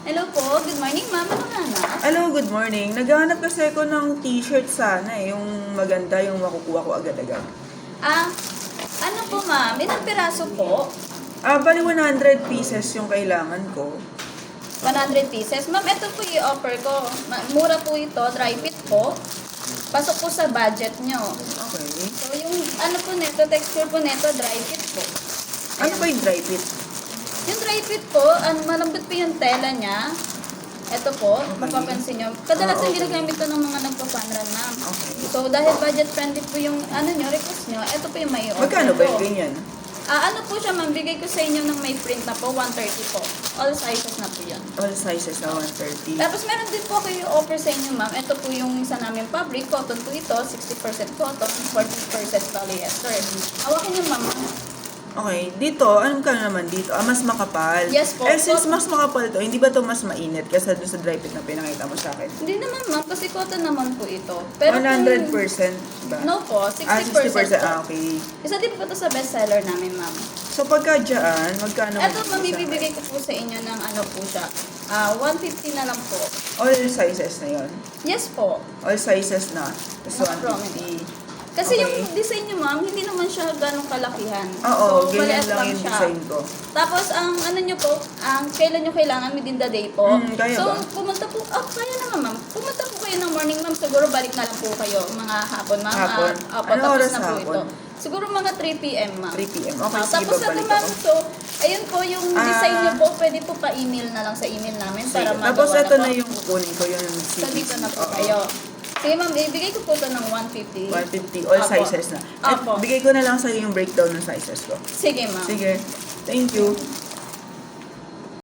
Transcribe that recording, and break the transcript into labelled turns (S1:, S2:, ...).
S1: Hello po, good morning ma'am. Ano nga na?
S2: Hello, good morning. Naghahanap kasi ako ng t-shirt sana yung maganda, yung makukuha ko agad-agad.
S1: Ano po ma'am? Ilang piraso po?
S2: Bali 100 pieces yung kailangan ko.
S1: 100 pieces. Ma'am, ito po yung offer ko. Mura po ito, dry fit po. Pasok po sa budget nyo.
S2: Okay.
S1: So yung ano po neto, texture po neto, dry fit po.
S2: Ano ba yung dry fit?
S1: Yung dry fit po, malambot po yung tela niya. Ito po, mapapansin nyo. Kadalasan ginagamit ito ng mga nagpa-funrun ma'am.
S2: Okay.
S1: So dahil budget friendly po yung request nyo, ito po yung may offer
S2: Magkano ba yung
S1: ko.
S2: ganyan?
S1: Ano po siya ma'am, bigay ko sa inyo ng may print na po, 130 po. All sizes na po yan.
S2: All sizes na 130.
S1: Tapos meron din po kayo offer sa inyo ma'am. Ito po yung isa namin fabric, cotton po ito, 60% cotton, 40% polyester. Hawakin nyo ma'am.
S2: Okay, dito, anong ka naman dito? Mas makapal.
S1: Yes po.
S2: Since mas makapal to, hindi ba to mas mainit kaysa doon sa dry fit na pinakita mo sa akin?
S1: Hindi naman ma'am, kasi cotton naman po ito. Pero
S2: 100%
S1: kung,
S2: ba?
S1: no po, 60%,
S2: 60%.
S1: po.
S2: Okay.
S1: Isa din po ito sa bestseller namin ma'am.
S2: So pagka dyan, magkano?
S1: Ito mabibigay ko po sa inyo ng ano po siya. 150 na lang po.
S2: All sizes na yon.
S1: Yes po.
S2: All sizes na. Tapos
S1: Naka-promise.
S2: 150.
S1: Kasi
S2: Okay.
S1: yung design niyo ma'am, hindi naman siya ganong kalakihan.
S2: Oo,
S1: So,
S2: ganyan
S1: maliit
S2: lang yung
S1: siya.
S2: design ko.
S1: Tapos, ang ano nyo po, kailan nyo kailangan within the day po.
S2: Kaya
S1: So,
S2: ba?
S1: pumunta po, kaya naman ma'am. Pumunta po kayo ng morning ma'am, siguro balik na lang po kayo, mga hapon ma'am.
S2: Hapon?
S1: Opo,
S2: Ano
S1: tapos
S2: oras
S1: na po
S2: hapon?
S1: ito. Siguro mga 3 p.m. ma'am.
S2: 3 p.m. Okay, sige,
S1: Tapos na po
S2: babalik
S1: ma'am,
S2: ako.
S1: so, ayun po yung design nyo po, pwede po pa-email na lang sa email namin
S2: Sige.
S1: para magawa
S2: Tapos ito
S1: po.
S2: na yung kukunin ko, yung
S1: So, dito na po
S2: Oo.
S1: kayo. Sige ma'am, ibigay ko po ito ng 150.
S2: 150, all
S1: Apo.
S2: sizes na. At
S1: Apo.
S2: bigay ko na lang sa yung breakdown ng sizes ko.
S1: Sige ma'am.
S2: Sige. Thank you.